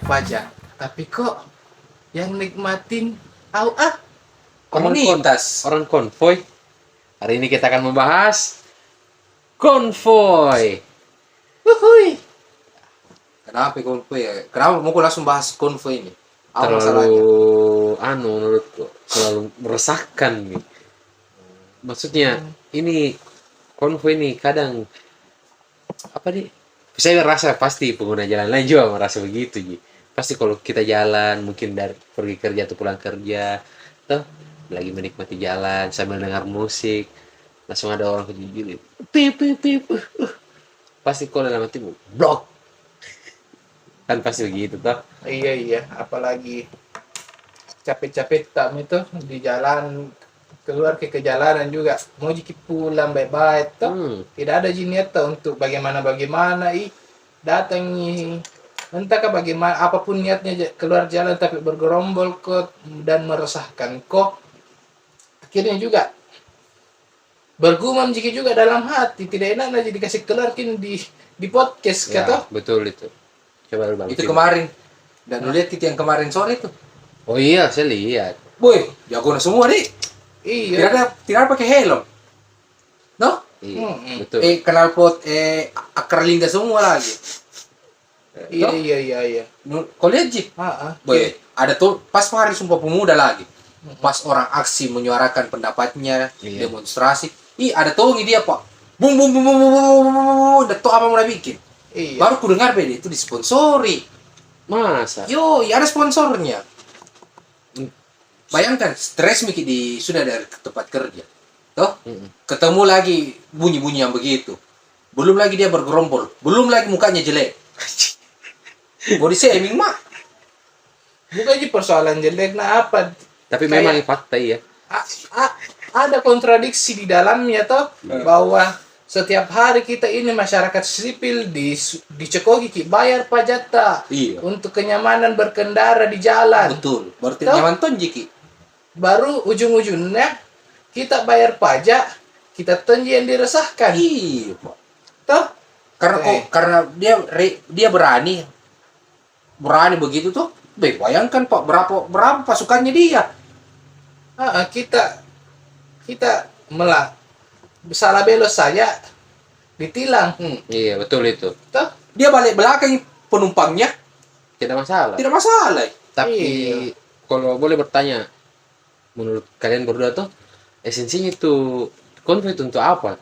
pajak, tapi kok yang nikmatin Komunitas. Orang konvoy. Hari ini kita akan membahas konvoy. Wuhui. Kenapa konvoy ya? Kenapa mau langsung bahas konvoy ini? Apa Terlalu masalahnya? menurutku terlalu meresahkan nih. Maksudnya ini konvoy ini kadang apa nih? Saya rasa pasti pengguna jalan lain juga merasa begitu Ji. Pasti kalau kita jalan mungkin dari pergi kerja atau pulang kerja, toh lagi menikmati jalan sambil dengar musik, langsung ada orang kejujur, pip pip pip, pasti kau dalam hatimu blok, kan pasti begitu toh. Iya, apalagi capek-capek tak itu di jalan, keluar ke jalanan juga mau jiki pulang baik-baik toh. Tidak ada niat toh untuk bagaimana datang nih entahkah bagaimana apapun niatnya keluar jalan tapi bergerombol kok dan meresahkan kok, akhirnya juga bergumam jiki juga dalam hati tidak enak aja dikasih keluar di podcast Ya, kata. betul itu. Coba lu bang. Itu kemarin. Dan lu lihat itu yang kemarin sore itu. Oh iya, saya lihat. Boy, jago semua deh. Iya. Tidak ada pakai helm. No? Iya, betul. Knalpot akar linda semua lagi. Iya. Kau lihat Ji? Boy, ada tuh pas hari Sumpah Pemuda lagi. Pas orang aksi menyuarakan pendapatnya, Iya. demonstrasi. Ada tuh dia Pak. Bum bum bum bum bum bum bum bum. Udah tuh apa mau bikin? Iya. Baru ku dengar beda itu disponsori. Masa? Yo, ada sponsornya. Bayangkan stres Miki sudah dari tempat kerja. Toh? Ketemu lagi bunyi-bunyi yang begitu. Belum lagi dia bergerombol, belum lagi mukanya jelek. Body shaming mah. Bukan aja persoalan jelek nah apa. Tapi Kayak- memang fakta iya. Ada kontradiksi di dalamnya toh bahwa setiap hari kita ini masyarakat sipil dicekoki bayar pajak tak Iya. untuk kenyamanan berkendara di jalan. Betul. Baru Toh? nyaman ton Jiki. Baru ujung-ujungnya kita bayar pajak, kita tonji yang diresahkan. Iya, Pak. Toh? Karena dia berani begitu tuh. Bayangkan Pak berapa pasukannya dia. Kita salah belos saja ditilang. Iya, betul itu. Toh? Dia balik belakang penumpangnya Tidak masalah. tidak masalah. Tapi Iya. kalau boleh bertanya, menurut kalian berdua tuh esensinya itu konvoy itu untuk apa?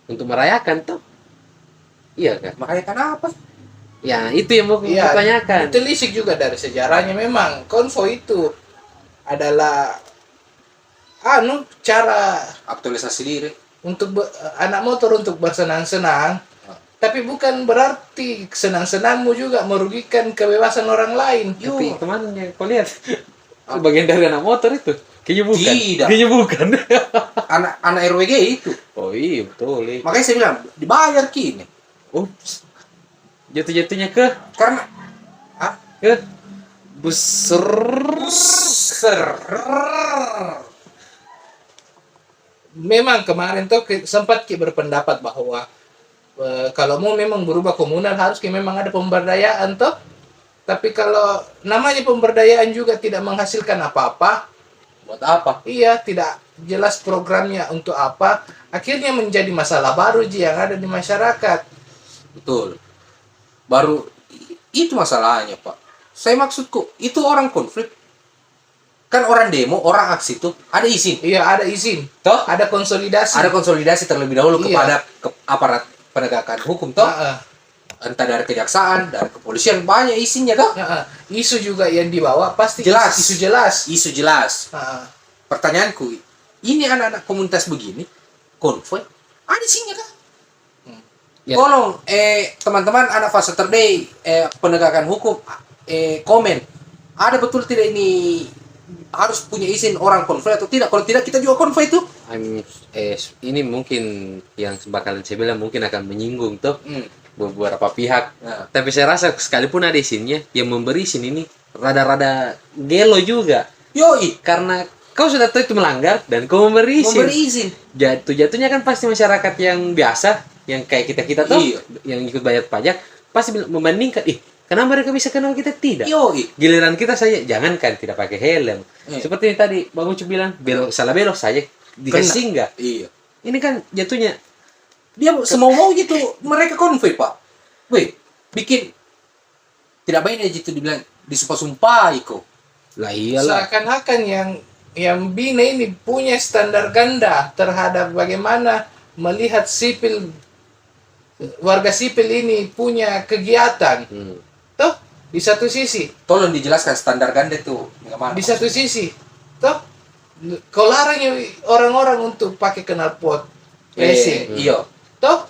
Untuk merayakan tuh? Iya kan? Makanya kenapa? Ya itu yang mau Iya, ditanyakan. ditelisik juga dari sejarahnya memang konvoy itu adalah cara Aktualisasi diri. untuk anak motor untuk bersenang-senang, tapi bukan berarti senang-senangmu juga merugikan kebebasan orang lain. Tapi kemana ya? Kau lihat? Itu bagian dari anak motor itu. Kayaknya bukan. Tidak. Kayaknya bukan. Anak RWG itu. Oh iya betul. Iya. Makanya saya bilang dibayar kini. Ups. Jatuh-jatuhnya ke buser. Memang kemarin tuh sempat berpendapat bahwa kalau mau memang berubah komunal harus memang ada pemberdayaan toh. Tapi kalau namanya pemberdayaan juga tidak menghasilkan apa-apa, Buat apa? iya tidak jelas programnya untuk apa, akhirnya menjadi masalah baru yang ada di masyarakat. Betul. Baru itu masalahnya, Pak. Saya maksudku, itu orang konflik. Kan orang demo, orang aksi itu ada izin. Iya, ada izin. Toh? Ada konsolidasi. Ada konsolidasi terlebih dahulu Iya. kepada aparat penegakan hukum, toh? Entah dari kejaksaan, dari kepolisian, banyak isinya, toh? Isu juga yang dibawa pasti Jelas. isu jelas. Isu jelas. Pertanyaanku, ini anak-anak komunitas begini, konvoy, ada isinya kah? Ya. Tolong, teman-teman anak fase Saturday, penegakan hukum, komen, ada betul tidak ini harus punya izin orang konvoy atau tidak? Kalau tidak, kita juga konvoy itu. Ini mungkin yang bakalan saya bilang mungkin akan menyinggung tuh beberapa pihak. Nah. Tapi saya rasa sekalipun ada izinnya, yang memberi izin ini rada-rada gelo juga. Yoi, Karena kau sudah tahu itu melanggar dan kau memberi izin. memberi izin. Jatuhnya kan pasti masyarakat yang biasa, yang kayak kita tuh, Iya. yang ikut bayar pajak, pasti membandingkan, Kenapa mereka bisa kenal kita tidak? Yoi. Giliran kita saja jangankan tidak pakai helm. Seperti yang tadi Bang Ucu bilang, salah belok saja dikasih singgah. Iya. Ini kan jatuhnya Dia semau-mau gitu mereka konvoy, Pak. Weh, bikin tidak baik aja itu dibilang disumpah-sumpah kok. lah iyalah. Seakan-akan yang Bina ini punya standar ganda terhadap bagaimana melihat warga sipil ini punya kegiatan. Toh, di satu sisi. Tolong dijelaskan standar ganda itu bagaimana? Di satu sisi, toh, kau larang orang-orang untuk pakai knalpot racing. Iya. Toh,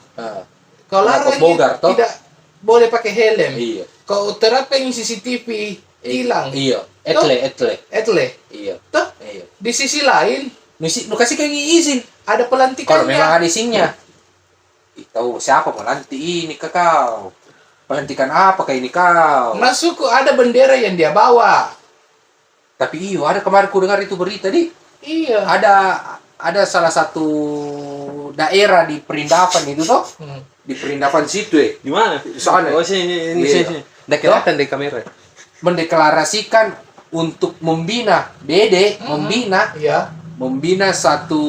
kau larang bogar, toh? tidak boleh pakai helm. Iya. Kau terapkan CCTV hilang. Iya. Toh? Etle. Iya. Toh, Iya. di sisi lain Nu kasih kayak izin. ada Kalau pelantikannya. memang ada izinnya. Tahu siapa melantik ini ke kau? Pelantikan apa kayak ini kau? Masuk ada bendera yang dia bawa. Tapi iyo ada kemarin ku dengar itu berita di. Iya. Ada salah satu daerah di Perindavan itu toh. Di Perindavan situ Di mana? Di sana. Oh ini Iya. sini. Nggak kelihatan dari kamera. Mendeklarasikan untuk membina Iya. membina satu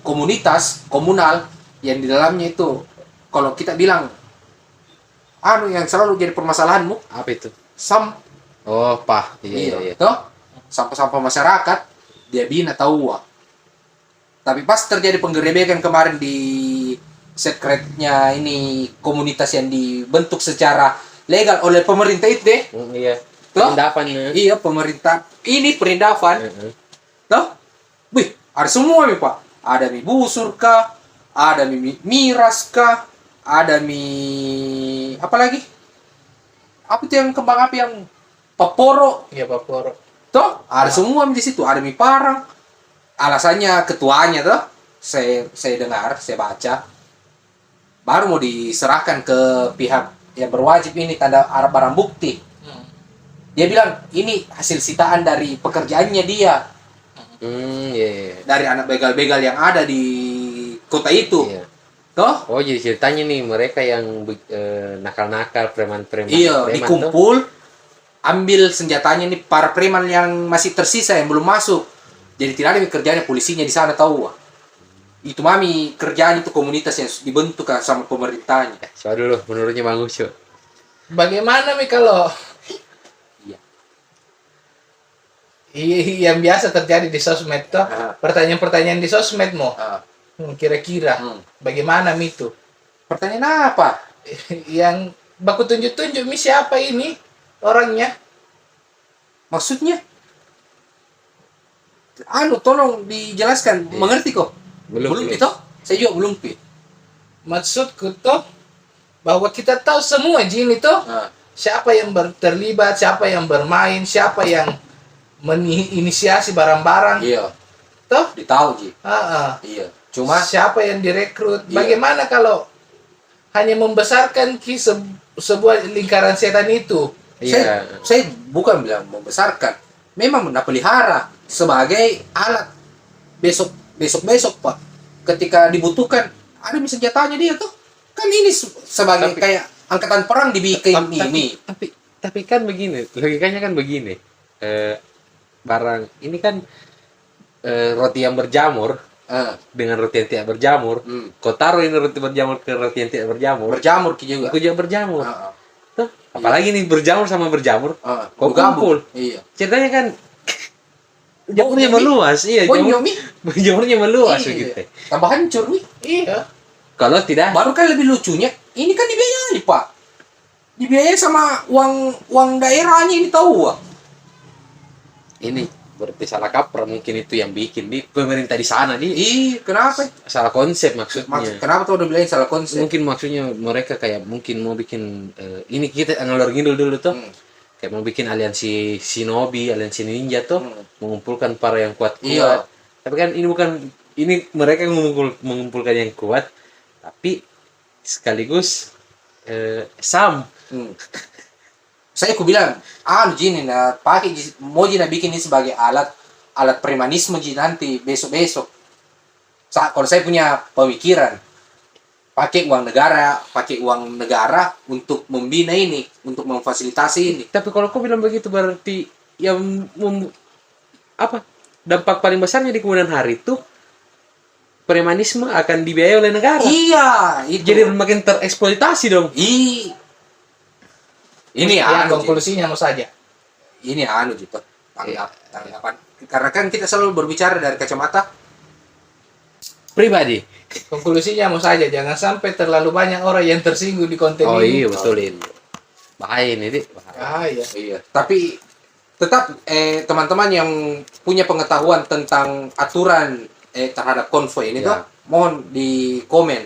komunitas komunal yang di dalamnya itu kalau kita bilang yang selalu jadi permasalahanmu Apa itu? Oh, Iya. toh sampah-sampah masyarakat dia bina tahu. Tapi pas terjadi penggerebekan kemarin di sekretnya ini komunitas yang dibentuk secara legal oleh pemerintah itu deh. Iya. Toh? Perindavan. Iya, pemerintah ini Perindavan. Toh? Wih, ada semua nih, Pak. Ada mie busur kah? Ada mie miras kah? Ada mie apa lagi? Apa itu yang kembang api yang paporo? Iya, Paporo. Toh, ada semua di situ. Ada mie parang. Alasannya ketuanya toh, saya dengar, saya baca, baru mau diserahkan ke pihak yang berwajib ini tanda barang bukti. Dia bilang ini hasil sitaan dari pekerjaannya dia. Iya. Dari anak begal-begal yang ada di kota itu. Iya. Toh? Oh, jadi ceritanya nih mereka yang nakal-nakal, preman-preman. Iya, preman dikumpul, ambil senjatanya nih para preman yang masih tersisa yang belum masuk. Jadi tidak ada kerjanya polisinya di sana tahu. Itu mami kerjaan itu komunitas yang dibentuk sama pemerintahnya. Coba dulu menurutnya Bang Ucu. Bagaimana Mi kalau yang biasa terjadi di sosmed toh? Pertanyaan-pertanyaan di sosmed mo. Kira-kira bagaimana Mi itu? Pertanyaan apa? Yang baku tunjuk-tunjuk Mi siapa ini orangnya? Maksudnya? Tolong dijelaskan. Mengerti kok? Belum itu? Saya juga belum pi. Maksudku toh bahwa kita tahu semua jin itu siapa yang terlibat, siapa yang bermain, siapa yang menginisiasi barang-barang. Iya. Toh? Ditahu Ji. Iya. Cuma siapa yang direkrut? Iya. Bagaimana kalau hanya membesarkan sebuah lingkaran setan itu? Iya. Saya bukan bilang membesarkan. Memang pelihara sebagai alat besok Pak. Ketika dibutuhkan ada senjatanya dia tuh. Kan ini sebagai kayak angkatan perang dibikin ini. Tapi kan begini, logikanya kan begini. Barang ini kan roti yang berjamur dengan roti yang tidak berjamur. Kau taruh ini roti berjamur ke roti yang tidak berjamur. Berjamur juga. Aku juga berjamur. Tuh, apalagi nih berjamur sama berjamur. Kau kumpul. Iya. Ceritanya kan jamurnya meluas. Iya, jamurnya meluas begitu. Tambah hancur nih. Iya. Kalau tidak baru kan lebih lucunya, ini kan dibiayai Pak. Dibiayai sama uang daerahnya ini tahu. Ini berarti salah kaprah mungkin itu yang bikin di pemerintah di sana di. Kenapa? Salah konsep maksudnya. Kenapa tuh udah bilang salah konsep? Mungkin maksudnya mereka kayak mungkin mau bikin ini kita ngalor ngidul dulu tuh. Kayak mau bikin aliansi shinobi, aliansi ninja tuh mengumpulkan para yang kuat-kuat. Iya. Tapi kan ini bukan mereka mengumpulkan yang kuat, tapi sekaligus Saya bilang, Jin pakai mau Jin bikin ini sebagai alat premanisme Jin nanti besok. Kalau saya punya pemikiran, pakai uang negara untuk membina ini, untuk memfasilitasi ini. Tapi kalau kau bilang begitu berarti yang dampak paling besarnya di kemudian hari itu premanisme akan dibiayai oleh negara. Iya, itu. Jadi makin tereksploitasi dong. Ini ya, konklusinya mau saja. Ini gitu. Tanggapan. Karena kan kita selalu berbicara dari kacamata pribadi. Konklusinya mau saja, jangan sampai terlalu banyak orang yang tersinggung di konten ini. Oh iya, betul ini. Bahaya ini, Dik. Bahaya. Iya. Tapi tetap teman-teman yang punya pengetahuan tentang aturan terhadap konvoy ini Ya. tuh, mohon di komen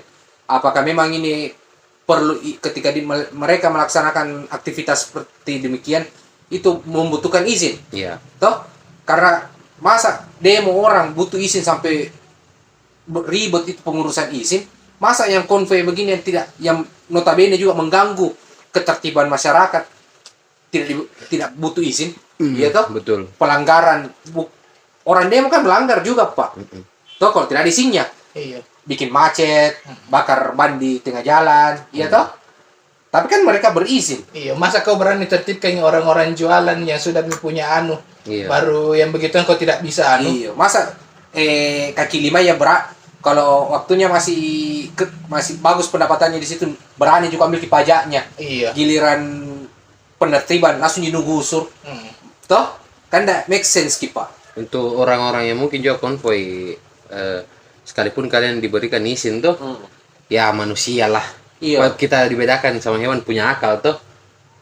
apakah memang ini perlu ketika mereka melaksanakan aktivitas seperti demikian itu membutuhkan izin. Iya. Toh? Karena masa demo orang butuh izin sampai ribet itu pengurusan izin, masa yang konvoy begini yang notabene juga mengganggu ketertiban masyarakat tidak butuh izin. Iya toh? Betul. Pelanggaran orang demo kan melanggar juga, Pak. Toh kalau tidak ada izinnya, Iya. bikin macet, bakar ban di tengah jalan, iya toh? Tapi kan mereka berizin. Iya, masa kau berani tertibkan orang-orang jualan yang sudah punya Iya. baru yang begituan kau tidak bisa Iya, masa kaki lima ya kalau waktunya masih bagus pendapatannya di situ, berani juga ambil pajaknya. Iya. Giliran penertiban langsung digusur. Toh? Kan enggak make sense, Pak. Untuk orang-orang yang mungkin juga konvoy sekalipun kalian diberikan izin tuh, ya manusia lah. Iya. Kita dibedakan sama hewan punya akal tuh.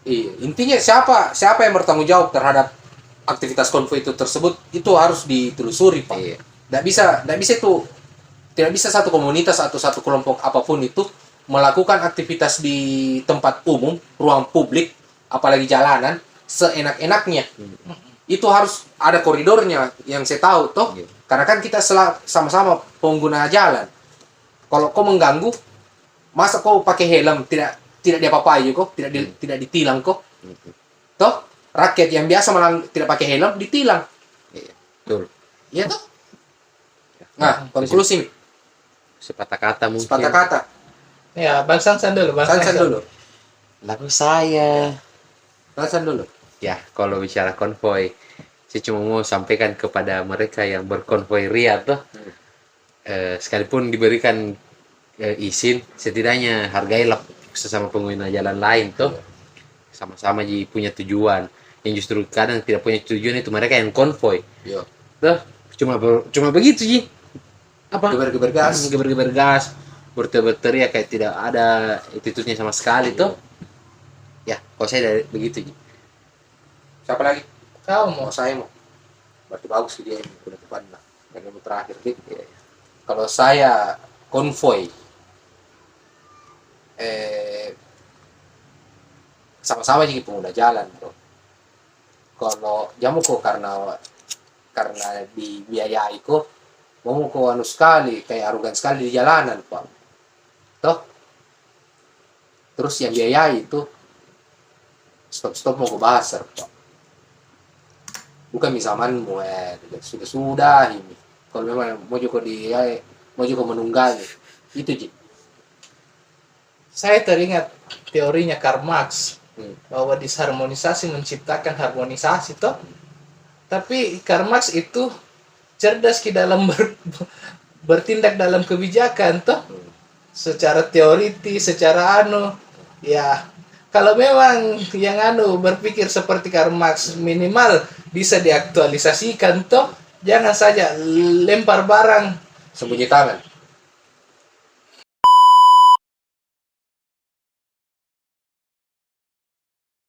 Iya. Intinya siapa yang bertanggung jawab terhadap aktivitas konvoy itu tersebut itu harus ditelusuri, Pak. Iya. Tidak bisa satu komunitas atau satu kelompok apapun itu melakukan aktivitas di tempat umum, ruang publik, apalagi jalanan seenak-enaknya. Itu harus ada koridornya yang saya tahu toh. Iya. Karena kan kita sama-sama pengguna jalan. Kalau kau mengganggu, masa kau pakai helm tidak diapa-apai kok, tidak ditilang kok. Toh, rakyat yang biasa tidak pakai helm ditilang. Iya. Betul. Iya toh? Nah, konklusi Sepatah kata mungkin. sepatah kata. Ya, Bang Sansan dulu, Bang Sansan dulu. Lalu saya. Sansan dulu. Ya, kalau bicara konvoy, saya cuma mau sampaikan kepada mereka yang berkonvoy ria tuh, sekalipun diberikan izin, setidaknya hargailah sesama pengguna jalan lain tuh, sama-sama punya tujuan. Yang justru kadang tidak punya tujuan itu mereka yang konvoy. Yo. Tuh, cuma begitu Ji. Apa? Geber-geber gas. Geber-geber gas. Berteriak kayak tidak ada attitude-nya sama sekali tuh. Ya, kalau saya begitu Ji. Siapa lagi? Kau mau. Saya mau. Berarti bagus dia yang penutupan lah. Yang terakhir Dik. Kalau saya konvoy sama-sama jadi pengguna jalan, bro. Kalau jamu kok karena dibiayai kok mau kok anu sekali kayak arogan sekali di jalanan, Pak. Toh? Terus yang biayai itu stop mau ke pasar, Pak. Bukan misalmanmu sudah ini. Kalau memang mau juga menunggangi. Itu Ji. Saya teringat teorinya Karl Marx bahwa disharmonisasi menciptakan harmonisasi toh. Tapi Karl Marx itu cerdas di dalam bertindak dalam kebijakan toh. Secara teoritis, secara ya kalau memang yang berpikir seperti Karl Marx minimal bisa diaktualisasikan toh. Jangan saja lempar barang Sembunyi tangan.